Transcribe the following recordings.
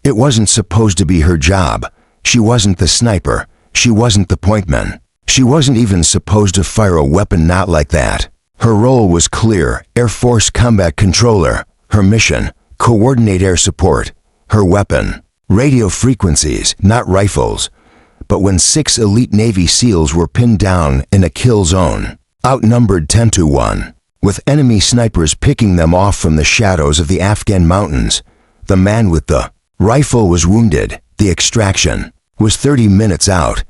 It wasn't supposed to be her job. She wasn't the sniper. She wasn't the pointman. She wasn't even supposed to fire a weapon not like that. Her role was clear: Air Force Combat Controller. Her mission: coordinate air support. Her weapon: radio frequencies, not rifles. But when 6 elite Navy SEALs were pinned down in a kill zone, outnumbered 10-1, with enemy snipers picking them off from the shadows of the Afghan mountains, the man with the rifle was wounded. The extraction was 30 minutes out,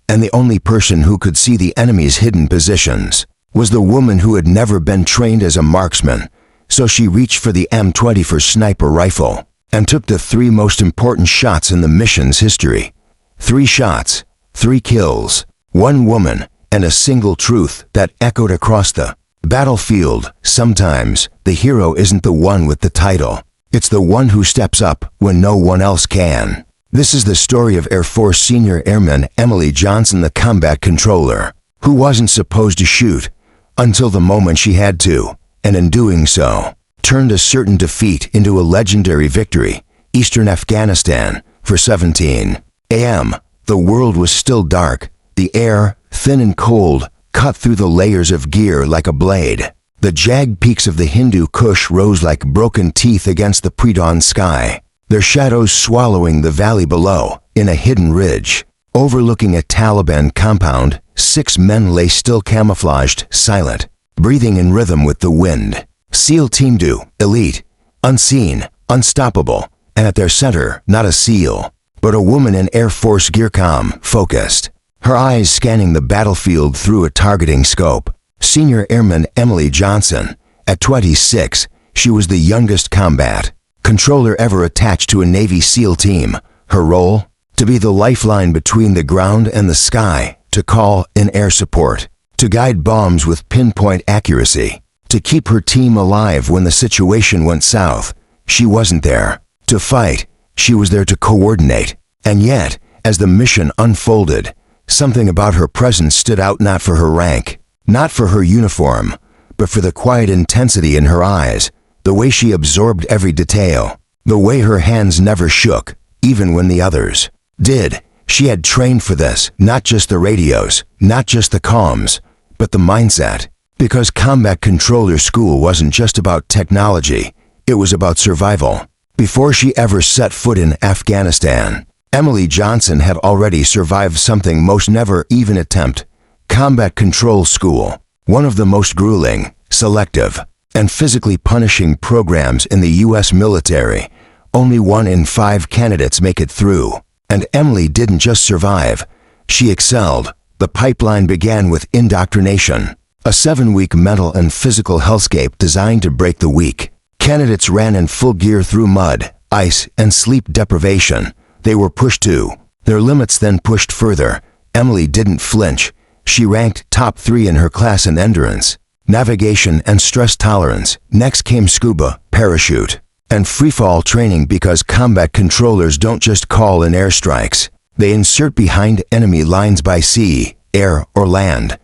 and the only person who could see the enemy's hidden positions was the woman who had never been trained as a marksman. So she reached for the M24 Sniper rifle and took the 3 most important shots in the mission's history. 3 shots, 3 kills, 1 woman, and a single truth that echoed across the battlefield. Sometimes the hero isn't the one with the title. It's the one who steps up when no one else can. This is the story of Air Force Senior Airman Emily Johnson, the combat controller, who wasn't supposed to shoot until the moment she had to, and in doing so, turned a certain defeat into a legendary victory. Eastern Afghanistan. For 17 a.m., the world was still dark. The air, thin and cold, cut through the layers of gear like a blade. The jagged peaks of the Hindu Kush rose like broken teeth against the pre-dawn sky, their shadows swallowing the valley below. In a hidden ridge, overlooking a Taliban compound, 6 men lay still, camouflaged, silent, breathing in rhythm with the wind. SEAL Team 2, elite, unseen, unstoppable, and at their center, not a SEAL, but a woman in Air Force gear, calm, focused, her eyes scanning the battlefield through a targeting scope. Senior Airman Emily Johnson. At 26, she was the youngest combat controller ever attached to a Navy SEAL team. Her role? To be the lifeline between the ground and the sky, to call in air support, to guide bombs with pinpoint accuracy, to keep her team alive when the situation went south. She wasn't there to fight, she was there to coordinate. And yet, as the mission unfolded, something about her presence stood out, not for her rank, not for her uniform, but for the quiet intensity in her eyes, the way she absorbed every detail, the way her hands never shook, even when the others did. She had trained for this, not just the radios, not just the comms, but the mindset. Because combat controller school wasn't just about technology, it was about survival. Before she ever set foot in Afghanistan, Emily Johnson had already survived something most never even attempt: combat control school, one of the most grueling, selective, and physically punishing programs in the U.S. military. Only 1 in 5 candidates make it through. And Emily didn't just survive, she excelled. The pipeline began with Indoctrination, a 7-week mental and physical hellscape designed to break the weak. Candidates ran in full gear through mud, ice, and sleep deprivation. They were pushed to their limits, then pushed further. Emily didn't flinch. She ranked top 3 in her class in endurance, navigation, and stress tolerance. Next came SCUBA, parachute, and freefall training, because combat controllers don't just call in airstrikes. They insert behind enemy lines by sea, air, or land.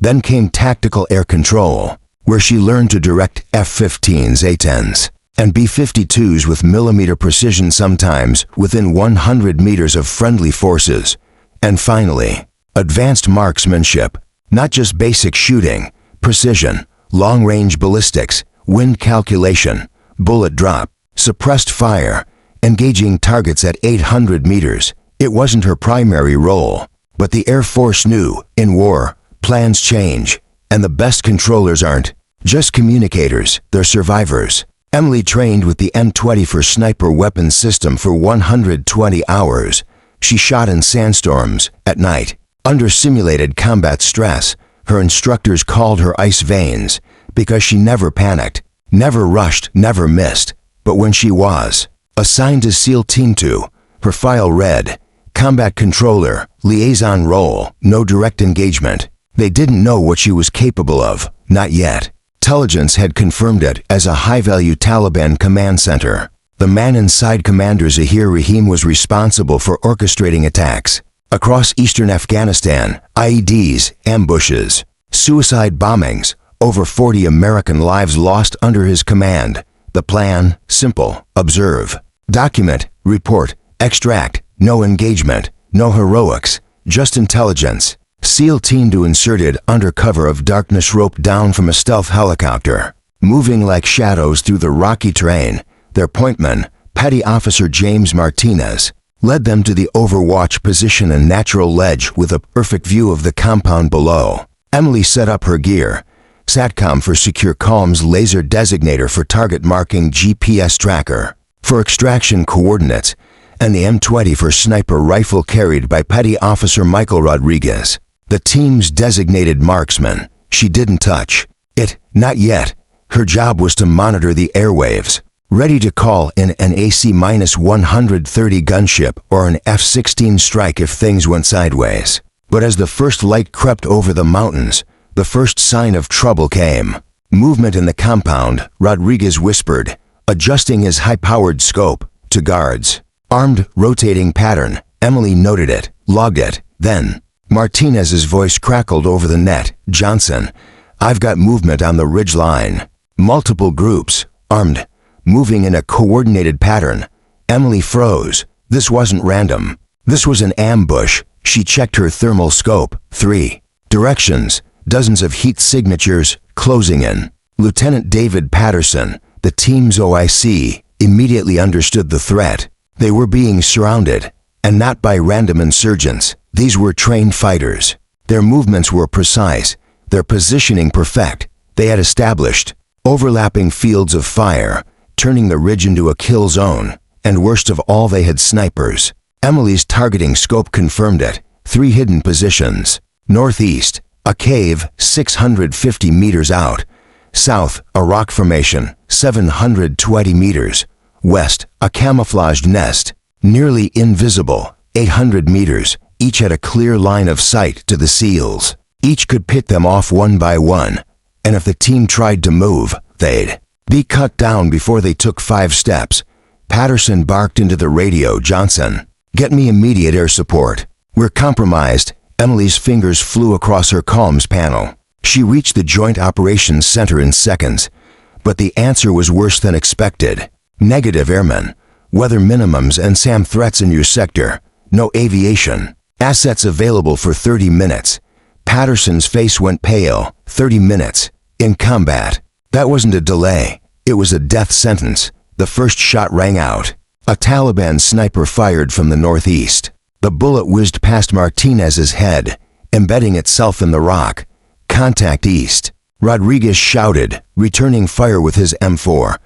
Then came tactical air control, where she learned to direct F-15s, A-10s, and B-52s with millimeter precision, sometimes within 100 meters of friendly forces. And finally, advanced marksmanship, not just basic shooting, precision, long-range ballistics, wind calculation, bullet drop, suppressed fire, engaging targets at 800 meters. It wasn't her primary role, but the Air Force knew, in war, plans change, and the best controllers aren't just communicators, they're survivors. Emily trained with the M24 Sniper Weapon System for 120 hours. She shot in sandstorms, at night, under simulated combat stress. Her instructors called her ice veins, because she never panicked, never rushed, never missed. But when she was assigned to SEAL Team 2, her file read, combat controller, liaison role, no direct engagement. They didn't know what she was capable of, not yet. Intelligence had confirmed it as a high-value Taliban command center. The man inside Commander Zahir Rahim was responsible for orchestrating attacks across eastern Afghanistan, IEDs, ambushes, suicide bombings, over 40 American lives lost under his command. The plan? Simple. Observe, Document, report, extract, no engagement, no heroics, just intelligence. SEAL team to inserted under cover of darkness roped down from a stealth helicopter. Moving like shadows through the rocky terrain, their pointman, Petty Officer James Martinez, led them to the overwatch position and natural ledge with a perfect view of the compound below. Emily set up her gear. SATCOM for secure comms, laser designator for target marking, GPS tracker for extraction coordinates, and the M24 Sniper rifle carried by Petty Officer Michael Rodriguez, the team's designated marksman. She didn't touch it, not yet. Her job was to monitor the airwaves, ready to call in an AC-130 gunship or an F-16 strike if things went sideways. But as the first light crept over the mountains, the first sign of trouble came. Movement in the compound, Rodriguez whispered, adjusting his high-powered scope to guards. Armed, rotating pattern. Emily noted it, logged it. Then, Martinez's voice crackled over the net. Johnson, I've got movement on the ridge line. Multiple groups, armed, moving in a coordinated pattern. Emily froze. This wasn't random. This was an ambush. She checked her thermal scope. 3 directions, dozens of heat signatures, closing in. Lieutenant David Patterson, the team's OIC, immediately understood the threat. They were being surrounded, and not by random insurgents. These were trained fighters. Their movements were precise, their positioning perfect. They had established overlapping fields of fire, turning the ridge into a kill zone, and worst of all, they had snipers. Emily's targeting scope confirmed it. 3 hidden positions. Northeast, a cave 650 meters out. South, a rock formation 720 meters. West, a camouflaged nest, nearly invisible 800 meters. Each had a clear line of sight to the SEALs. Each could pick them off one by one, and if the team tried to move, they'd be cut down before they took 5 steps. Patterson barked into the radio. Johnson, get me immediate air support. We're compromised. Emily's fingers flew across her comms panel. She reached the Joint Operations Center in seconds, but the answer was worse than expected. Negative, airmen. Weather minimums and SAM threats in your sector. No aviation. Assets available for 30 minutes. Patterson's face went pale. 30 minutes. In combat. That wasn't a delay. It was a death sentence. The first shot rang out. A Taliban sniper fired from the northeast. The bullet whizzed past Martinez's head, embedding itself in the rock. Contact east. Rodriguez shouted, returning fire with his M4.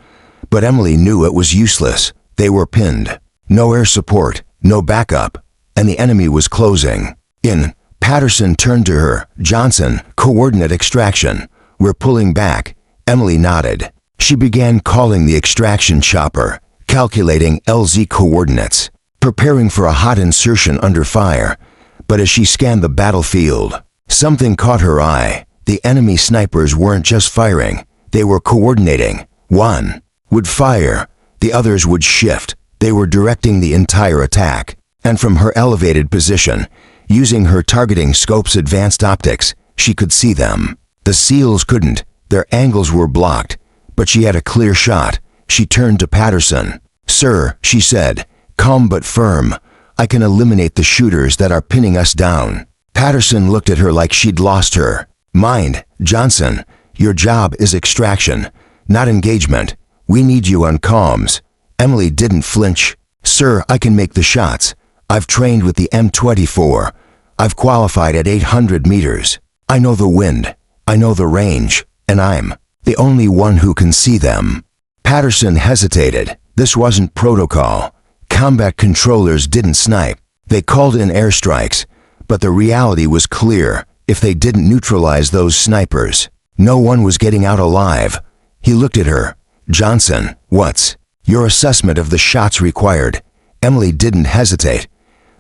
But Emily knew it was useless. They were pinned. No air support, no backup, and the enemy was closing in. Patterson turned to her. Johnson, coordinate extraction. We're pulling back. Emily nodded. She began calling the extraction chopper, calculating LZ coordinates, preparing for a hot insertion under fire. But as she scanned the battlefield, something caught her eye. The enemy snipers weren't just firing, they were coordinating. One would fire, the others would shift. They were directing the entire attack. And from her elevated position, using her targeting scope's advanced optics, she could see them. The SEALs couldn't. Their angles were blocked. But she had a clear shot. She turned to Patterson. Sir, she said, calm but firm. I can eliminate the shooters that are pinning us down. Patterson looked at her like she'd lost her mind. Johnson, your job is extraction, not engagement. We need you on comms. Emily didn't flinch. Sir, I can make the shots. I've trained with the M24. I've qualified at 800 meters. I know the wind. I know the range. And I'm the only one who can see them. Patterson hesitated. This wasn't protocol. Combat controllers didn't snipe. They called in airstrikes. But the reality was clear. If they didn't neutralize those snipers, no one was getting out alive. He looked at her. Johnson, what's your assessment of the shots required? Emily didn't hesitate.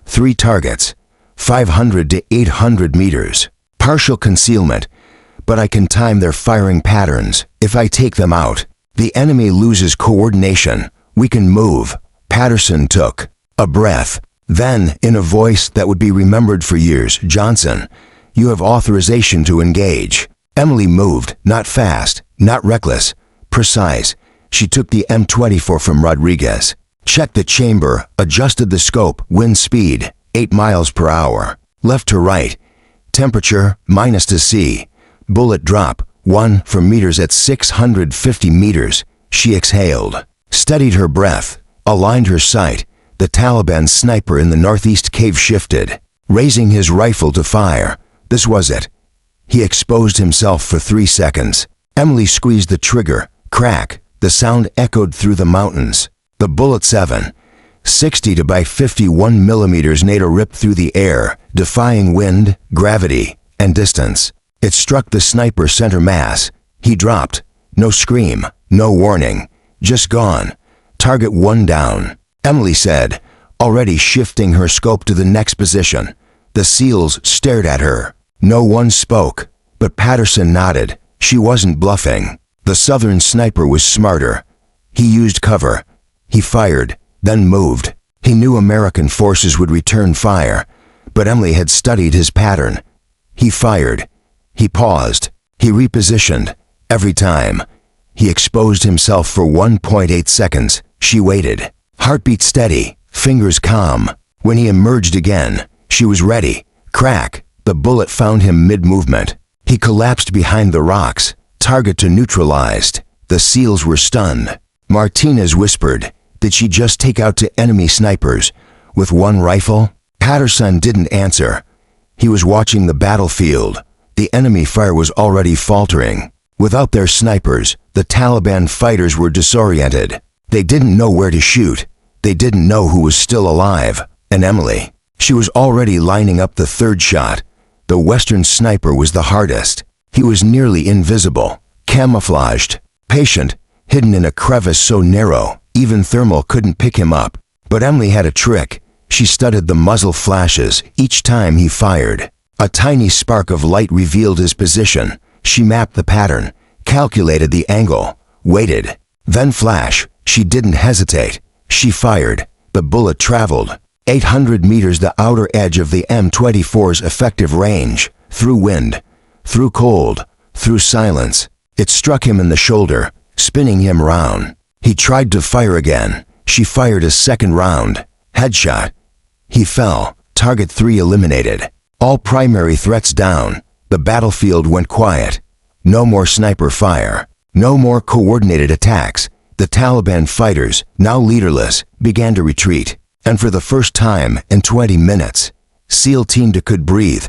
3 targets, 500 to 800 meters. Partial concealment, but I can time their firing patterns. If I take them out, the enemy loses coordination. We can move. Patterson took a breath. Then, in a voice that would be remembered for years, Johnson, you have authorization to engage. Emily moved, not fast, not reckless, precise. She took the M24 from Rodriguez. Checked the chamber, adjusted the scope, wind speed, 8 miles per hour. Left to right. Temperature, minus to C. Bullet drop, 1 for meters at 650 meters. She exhaled, steadied her breath, aligned her sight. The Taliban sniper in the northeast cave shifted, raising his rifle to fire. This was it. He exposed himself for 3 seconds. Emily squeezed the trigger. Crack. The sound echoed through the mountains. The bullet 7.60 to by 51 millimeters made a rip through the air, defying wind, gravity, and distance. It struck the sniper center mass. He dropped. No scream, no warning. Just gone. Target 1 down. Emily said, already shifting her scope to the next position. The SEALs stared at her. No one spoke, but Patterson nodded. She wasn't bluffing. The Southern sniper was smarter. He used cover. He fired, then moved. He knew American forces would return fire, but Emily had studied his pattern. He fired. He paused. He repositioned. Every time. He exposed himself for 1.8 seconds. She waited. Heartbeat steady, fingers calm. When he emerged again, she was ready. Crack. The bullet found him mid-movement. He collapsed behind the rocks. Target to neutralized. The SEALs were stunned. Martinez whispered, "Did she just take out 2 enemy snipers with 1 rifle?" Patterson didn't answer. He was watching the battlefield. The enemy fire was already faltering. Without their snipers, the Taliban fighters were disoriented. They didn't know where to shoot. They didn't know who was still alive. And Emily. She was already lining up the 3rd shot. The Western sniper was the hardest. He was nearly invisible, camouflaged, patient, hidden in a crevice so narrow, even thermal couldn't pick him up. But Emily had a trick. She studied the muzzle flashes each time he fired. A tiny spark of light revealed his position. She mapped the pattern, calculated the angle, waited. Then flash. She didn't hesitate. She fired. The bullet traveled 800 meters the outer edge of the M24's effective range, through wind, through cold, through silence. It struck him in the shoulder, spinning him round. He tried to fire again. She fired a 2nd round. Headshot. He fell. Target 3 eliminated. All primary threats down. The battlefield went quiet. No more sniper fire. No more coordinated attacks. The Taliban fighters, now leaderless, began to retreat. And for the first time in 20 minutes, SEAL Team 2 could breathe.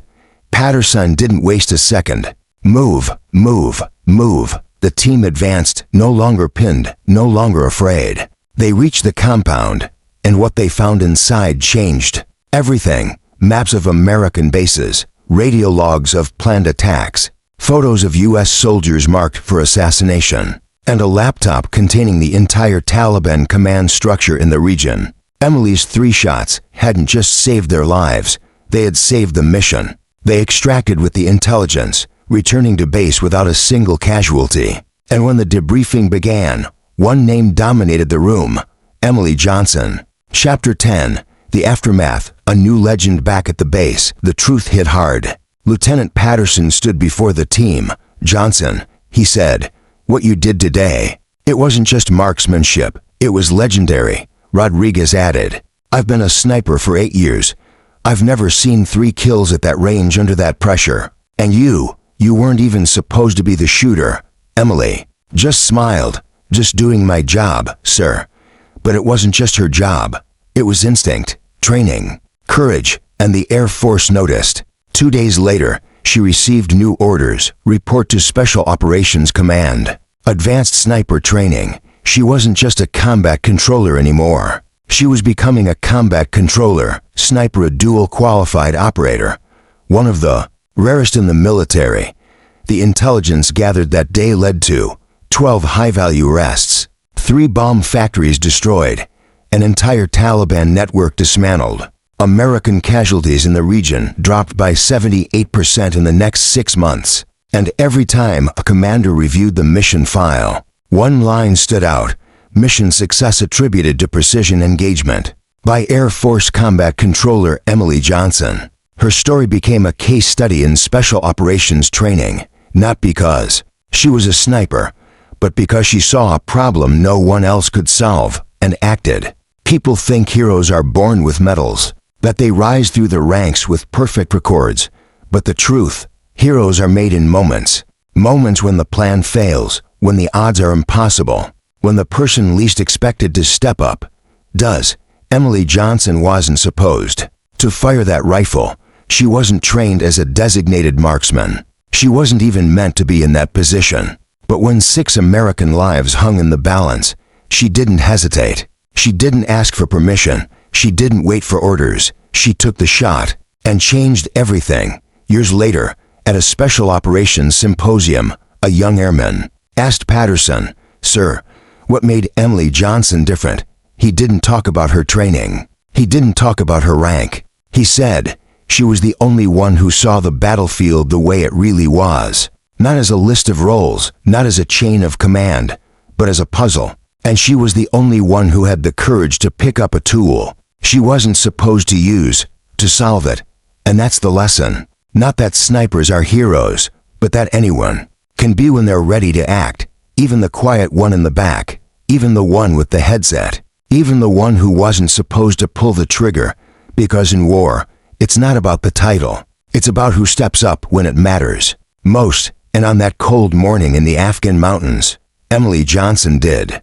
Patterson didn't waste a second. Move, move, move. The team advanced, no longer pinned, no longer afraid. They reached the compound, and what they found inside changed. Everything. Maps of American bases, radio logs of planned attacks, photos of U.S. soldiers marked for assassination, and a laptop containing the entire Taliban command structure in the region. Emily's 3 shots hadn't just saved their lives, they had saved the mission. They extracted with the intelligence, returning to base without a single casualty. And when the debriefing began, one name dominated the room: Emily Johnson. Chapter 10. The Aftermath. A new legend back at the base. The truth hit hard. Lieutenant Patterson stood before the team. "Johnson," he said, "what you did today, it wasn't just marksmanship, it was legendary." Rodriguez added, "I've been a sniper for 8 years. I've never seen 3 kills at that range under that pressure. And you weren't even supposed to be the shooter." Emily just smiled. "Just doing my job, sir." But it wasn't just her job. It was instinct, training, courage, and the Air Force noticed. 2 days later, she received new orders: report to Special Operations Command. Advanced sniper training. She wasn't just a combat controller anymore. She was becoming a combat controller, sniper, a dual qualified operator. One of the rarest in the military. The intelligence gathered that day led to 12 high-value arrests, 3 bomb factories destroyed, an entire Taliban network dismantled. American casualties in the region dropped by 78% in the next 6 months. And every time a commander reviewed the mission file, one line stood out: mission success attributed to precision engagement. By Air Force Combat Controller Emily Johnson. Her story became a case study in special operations training, not because she was a sniper, but because she saw a problem no one else could solve and acted. People think heroes are born with medals, that they rise through the ranks with perfect records. But the truth, heroes are made in moments. Moments when the plan fails, when the odds are impossible, when the person least expected to step up does. Emily Johnson wasn't supposed to fire that rifle. She wasn't trained as a designated marksman. She wasn't even meant to be in that position. But when 6 American lives hung in the balance, she didn't hesitate. She didn't ask for permission. She didn't wait for orders. She took the shot and changed everything. Years later, at a special operations symposium, a young airman asked Patterson, "Sir, what made Emily Johnson different?" He didn't talk about her training. He didn't talk about her rank. He said, "She was the only one who saw the battlefield the way it really was. Not as a list of roles, not as a chain of command, but as a puzzle. And she was the only one who had the courage to pick up a tool she wasn't supposed to use, to solve it." And that's the lesson. Not that snipers are heroes, but that anyone can be when they're ready to act. Even the quiet one in the back, even the one with the headset, even the one who wasn't supposed to pull the trigger. Because in war, it's not about the title. It's about who steps up when it matters most. And on that cold morning in the Afghan mountains, Emily Johnson did.